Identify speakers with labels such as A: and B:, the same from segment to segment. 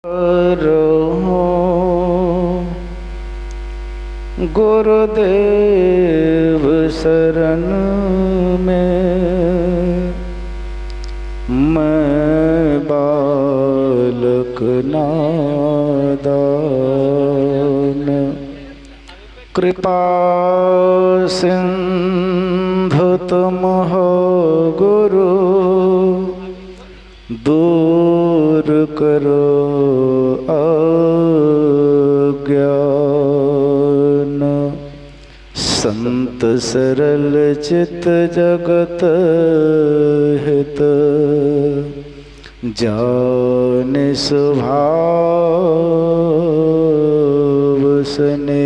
A: रहो गुरुदेव शरण में, मैं बालक नादान। कृपा सिंधु तुम हो गुरु, दूर करो अज्ञान। संत सरल चित जगत हित, जाने स्वभाव स्नेह।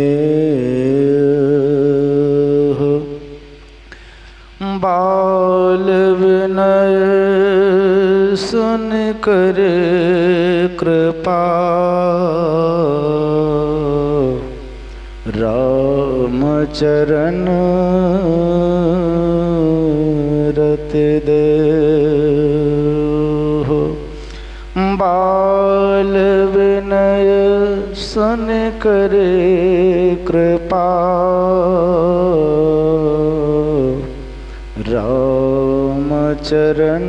A: बाल विनय सुन कर कृपा, राम चरण रति देहो। बाल विनय सुन कर कृपा, राम चरण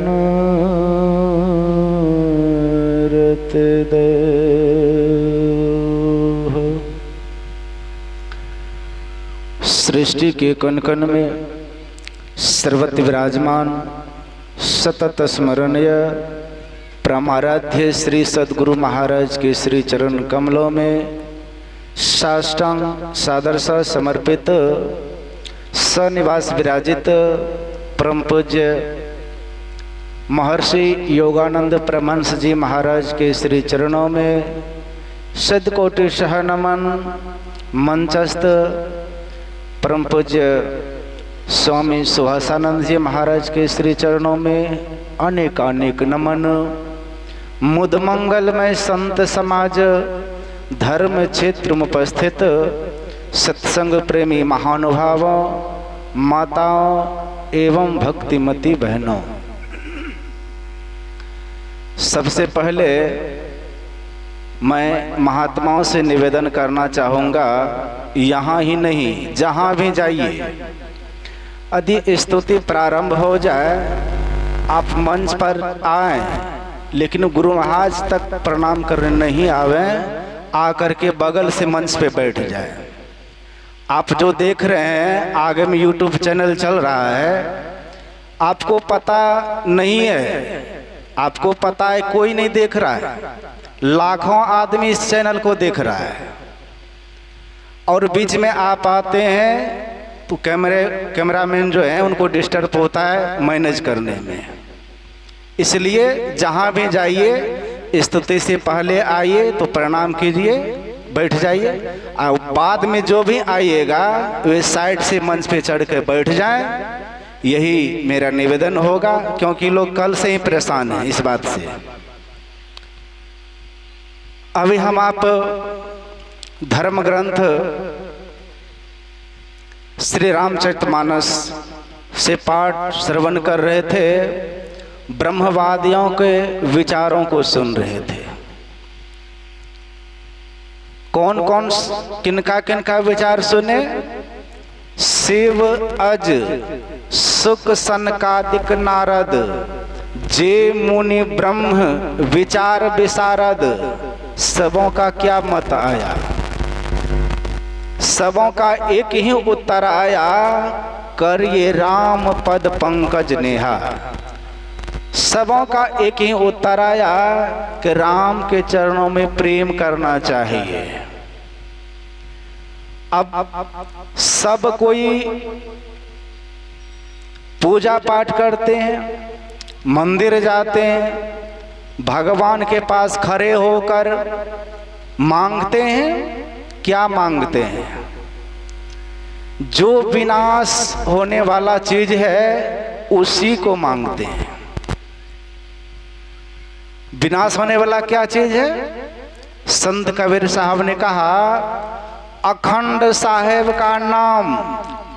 A: रति देहो। सृष्टि के कण कण में सर्वत्र विराजमान सतत स्मरणीय परमाराध्य श्री सद्गुरु महाराज के श्री चरण कमलों में साष्टांग सादर सा समर्पित सनिवास विराजित परम पूज्य महर्षि योगानंद परमहंस जी महाराज के श्री चरणों में सदकोटि सह नमन। मंचस्थ परम पूज्य स्वामी सुहासानंद जी महाराज के श्री चरणों में अनेक अनेक नमन। मुद मंगलमय संत समाज धर्म क्षेत्र में उपस्थित सत्संग प्रेमी महानुभावों, माताओं एवं भक्तिमती बहनों, सबसे पहले मैं महात्माओं से निवेदन करना चाहूँगा, यहाँ ही नहीं जहाँ भी जाइए यदि स्तुति प्रारंभ हो जाए आप मंच पर आए, लेकिन गुरु महाराज तक प्रणाम करने नहीं आवे, आकर के बगल से मंच पे बैठ जाए। आप जो देख रहे हैं आगे में यूट्यूब चैनल चल रहा है, आपको पता नहीं है, आपको पता है कोई नहीं देख रहा है, लाखों आदमी इस चैनल को देख रहा है और बीच में आप आते हैं तो कैमरामैन जो है उनको डिस्टर्ब होता है मैनेज करने में। इसलिए जहाँ भी जाइए स्तुति से पहले आइए तो प्रणाम कीजिए, बैठ जाइए, और बाद में जो भी आइएगा वे साइड से मंच पे चढ़ के बैठ जाएं। यही मेरा निवेदन होगा, क्योंकि लोग कल से ही परेशान हैं इस बात से। अभी हम आप धर्म ग्रंथ श्री रामचरितमानस से पाठ श्रवण कर रहे थे, ब्रह्मवादियों के विचारों को सुन रहे थे। कौन कौन किनका किनका विचार सुने? शिव अज सुख सनकादिक नारद, जे मुनि ब्रह्म विचार विशारद। सबों का क्या मत आया? सबों का एक ही उत्तर आया, कर ये राम पद पंकज नेहा। सबों का एक ही उत्तर आया कि राम के चरणों में प्रेम करना चाहिए। अब सब कोई पूजा पाठ करते हैं, मंदिर जाते हैं, भगवान के पास खड़े होकर मांगते हैं। क्या मांगते हैं? जो विनाश होने वाला चीज है उसी को मांगते हैं। विनाश होने वाला क्या चीज है? संत कबीर साहब ने कहा, अखंड साहेब का नाम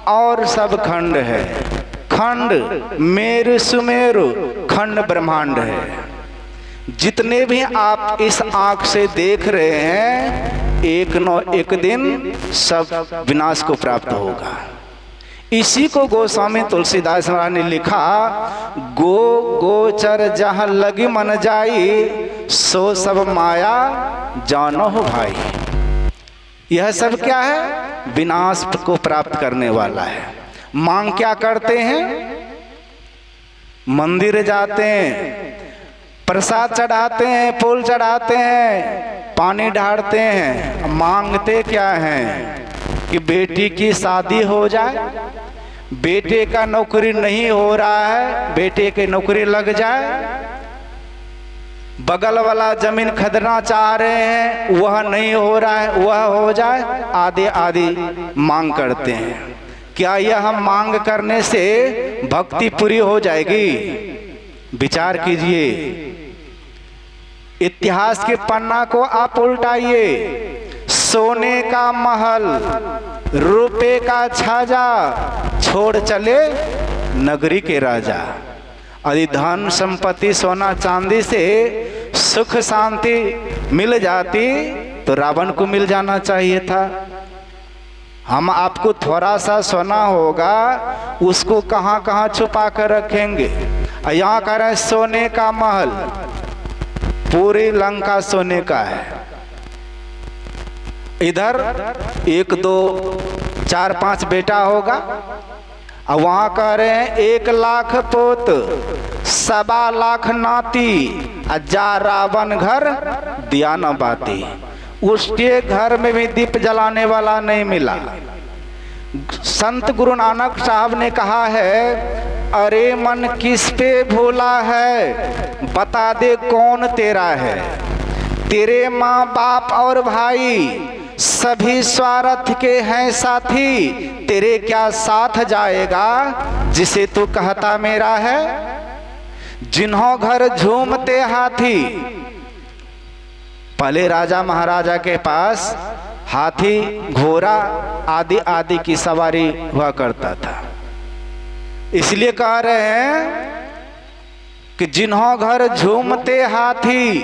A: और सब खंड है। खंड मेरु सुमेरु, खंड ब्रह्मांड है। जितने भी आप इस आंख से देख रहे हैं, एक न एक दिन सब विनाश को प्राप्त होगा। इसी को गोस्वामी तुलसीदास महाराज ने लिखा, गोचर जहाँ लगी मन जाई, सो सब माया जानो हो भाई। यह सब क्या है? विनाश को प्राप्त करने वाला है। मांग क्या करते हैं? मंदिर जाते हैं, प्रसाद चढ़ाते हैं, फूल चढ़ाते हैं, पानी ढारते हैं। मांगते क्या हैं? कि बेटी की शादी हो जाए, बेटे का नौकरी नहीं हो रहा है, बेटे की नौकरी लग जाए, बगल वाला जमीन खरीदना चाह रहे हैं, वह नहीं हो रहा है, वह हो जाए, आदि आदि मांग करते हैं। क्या यह मांग करने से भक्ति पूरी हो जाएगी? विचार कीजिए। इतिहास के पन्ना को आप उल्टाइए। सोने का महल, रुपए का छाजा, छोड़ चले नगरी के राजा। यदि धन संपत्ति सोना चांदी से सुख शांति मिल जाती तो रावण को मिल जाना चाहिए था। हम आपको थोड़ा सा सोना होगा, उसको कहाँ कहाँ छुपा कर रखेंगे। यहाँ कह रहे हैं सोने का महल, पूरी लंका सोने का है। इधर 1 2 4 5 बेटा होगा, और वहाँ कह रहे हैं 1 लाख पोत, 1.25 लाख नाती, जा रावण घर दिया न बाती। उसके घर में भी दीप जलाने वाला नहीं मिला। संत गुरु नानक साहब ने कहा है, अरे मन किस पे भूला है, बता दे कौन तेरा है। तेरे माँ बाप और भाई सभी स्वार्थ के हैं साथी, तेरे क्या साथ जाएगा जिसे तू कहता मेरा है। जिन्हों घर झूमते हाथी, पहले राजा महाराजा के पास हाथी घोड़ा आदि आदि की सवारी हुआ करता था। इसलिए कह रहे हैं कि जिन्हों घर झूमते हाथी,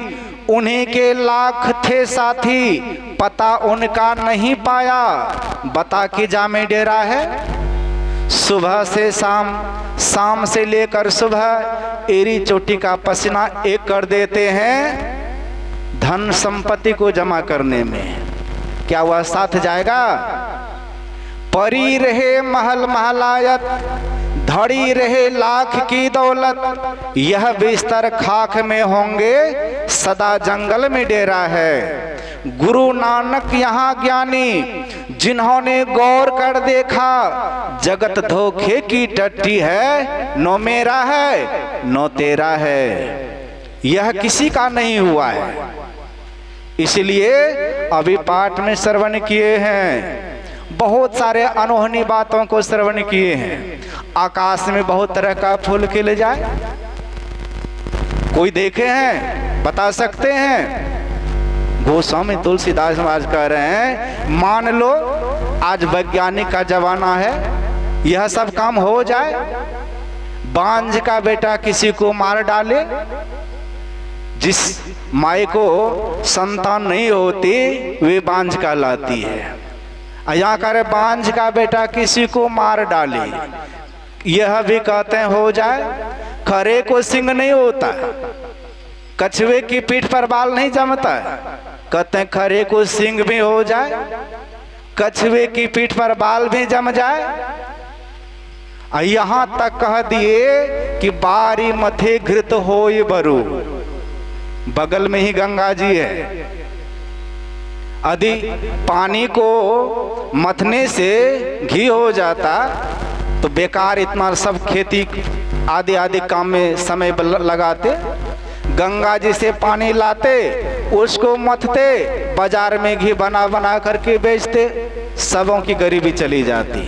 A: उन्हीं के लाख थे साथी, पता उनका नहीं पाया, बता कि जा में डेरा है। सुबह से शाम, शाम से लेकर सुबह, एरी चोटी का पसीना एक कर देते हैं धन संपत्ति को जमा करने में। क्या वह साथ जाएगा? परी रहे महल महलायत, धड़ी रहे लाख की दौलत, यह बिस्तर खाक में होंगे, सदा जंगल में डेरा है। गुरु नानक यहाँ ज्ञानी, जिन्होंने गौर कर देखा, जगत धोखे की टट्टी है, नो मेरा है नो तेरा है। यह किसी का नहीं हुआ है। इसलिए अभी पाठ में श्रवण किए हैं, बहुत सारे अनोखी बातों को श्रवण किए हैं। आकाश में बहुत तरह का फूल खिल जाए, कोई देखे हैं? बता सकते हैं? गोस्वामी तुलसीदास महाराज कह रहे हैं, मान लो आज वैज्ञानिक का जमाना है, यह सब काम हो जाए, बांझ का बेटा किसी को मार डाले, जिस माई को संतान नहीं होती वे बांझ कहलाती है। यहाँ करे बांझ का बेटा किसी को मार डाले, यह भी कहते हैं हो जाए। खरे को सिंग नहीं होता, कछुए की पीठ पर बाल नहीं जमता, कहते हैं खरे को सिंग भी हो जाए, कछुए की पीठ पर बाल भी जम जाए। यहाँ तक कह दिए कि बारी मथे घृत होय बरु, बगल में ही गंगा जी है। यदि पानी को मथने से घी हो जाता तो बेकार इतना सब खेती आदि आदि काम में समय लगाते। गंगा जी से पानी लाते, उसको मथते, बाजार में घी बना बना करके बेचते, सबों की गरीबी चली जाती।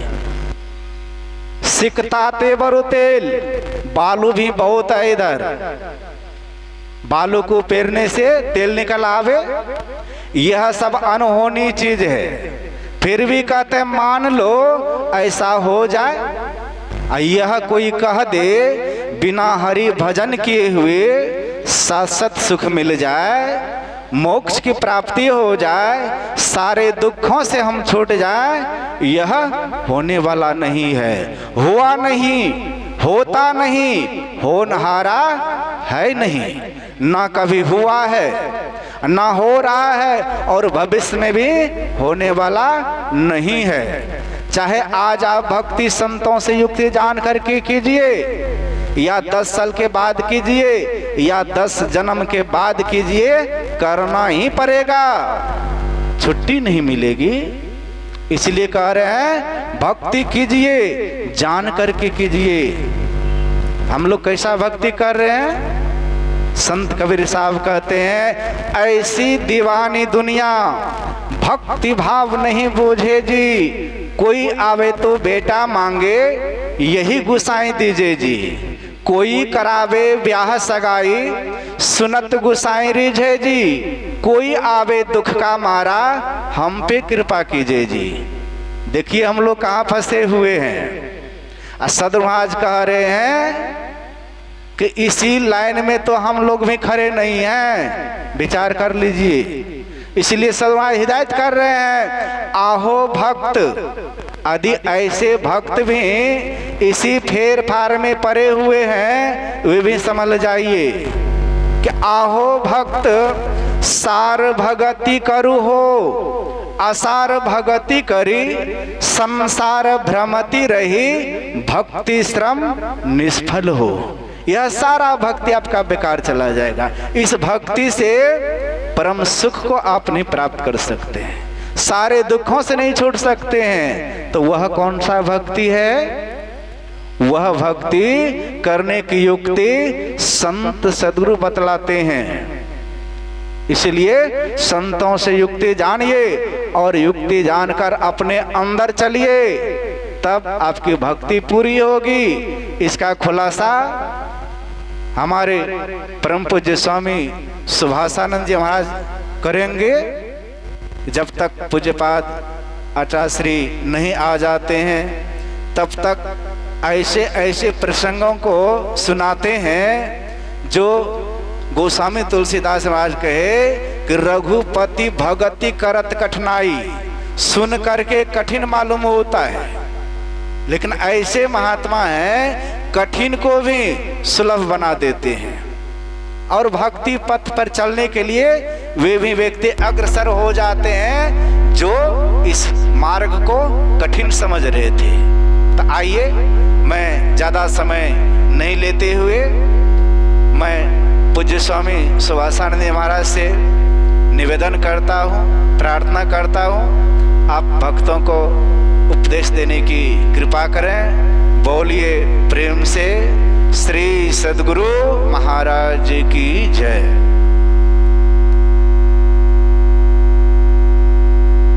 A: सिकताते बरु तेल, बालू भी बहुत है इधर, बालू को पेरने से तेल निकल आवे। यह सब अनहोनी चीज है, फिर भी कहते मान लो ऐसा हो जाए। यह कोई कह दे बिना हरि भजन किए हुए शाश्वत सुख मिल जाए, मोक्ष की प्राप्ति हो जाए, सारे दुखों से हम छूट जाए, यह होने वाला नहीं है, हुआ नहीं, होता नहीं, होनहारा है नहीं, ना कभी हुआ है, ना हो रहा है और भविष्य में भी होने वाला नहीं है। चाहे आज आप भक्ति संतों से युक्ति जान करके कीजिए, या 10 साल के बाद कीजिए, या 10 जन्म के बाद कीजिए, करना ही पड़ेगा, छुट्टी नहीं मिलेगी। इसलिए कह रहे हैं भक्ति कीजिए, जान करके कीजिए। हम लोग कैसा भक्ति कर रहे हैं? संत कबीर साहब कहते हैं, ऐसी दीवानी दुनिया भक्ति भाव नहीं बूझे जी, कोई आवे तो बेटा मांगे यही गुसाई दीजिए जी, कोई करावे ब्याह सगाई सुनत गुसाई रिझे जी, कोई आवे दुख का मारा हम पे कृपा कीजिए जी। देखिए हम लोग कहाँ फंसे हुए हैं। सदगुरु महाराज कह रहे हैं कि इसी लाइन में तो हम लोग भी खड़े नहीं हैं, विचार कर लीजिए। इसलिए सदगुरु महाराज हिदायत कर रहे हैं, आहो भक्त। यदि ऐसे भक्त भी इसी फेर फार में पड़े हुए हैं, वे भी समझ जाइए कि आहो भक्त सार भगति करु हो, असार भगति करी संसार भ्रमति रही, भक्ति श्रम निष्फल हो। यह सारा भक्ति आपका बेकार चला जाएगा। इस भक्ति से परम सुख को आप नहीं प्राप्त कर सकते हैं, सारे दुखों से नहीं छूट सकते हैं। तो वह कौन सा भक्ति है? वह भक्ति करने की युक्ति संत सद्गुरु बतलाते हैं। इसलिए संतों से युक्ति जानिए और युक्ति जानकर अपने अंदर चलिए, तब आपकी भक्ति पूरी होगी। इसका खुलासा हमारे परम पूज्य स्वामी सुभाषानंद जी महाराज करेंगे। जब तक पूज्यपाद आचार्य श्री नहीं आ जाते हैं, तब तक ऐसे ऐसे प्रसंगों को सुनाते हैं जो गोस्वामी तुलसीदास महाराज कहे कि रघुपति भगति करत कठिनाई, सुन करके कठिन मालूम होता है, लेकिन ऐसे महात्मा हैं कठिन को भी सुलभ बना देते हैं। और भक्ति पथ पर चलने के लिए वे भी व्यक्ति अग्रसर हो जाते हैं जो इस मार्ग को कठिन समझ रहे थे। तो आइए, मैं ज़्यादा समय नहीं लेते हुए मैं पूज्य स्वामी सुभाषानंद महाराज से निवेदन करता हूँ, प्रार्थना करता हूँ, आप भक्तों को उपदेश देने की कृपा करें। बोलिए प्रेम से श्री सद्गुरु महाराज की जय।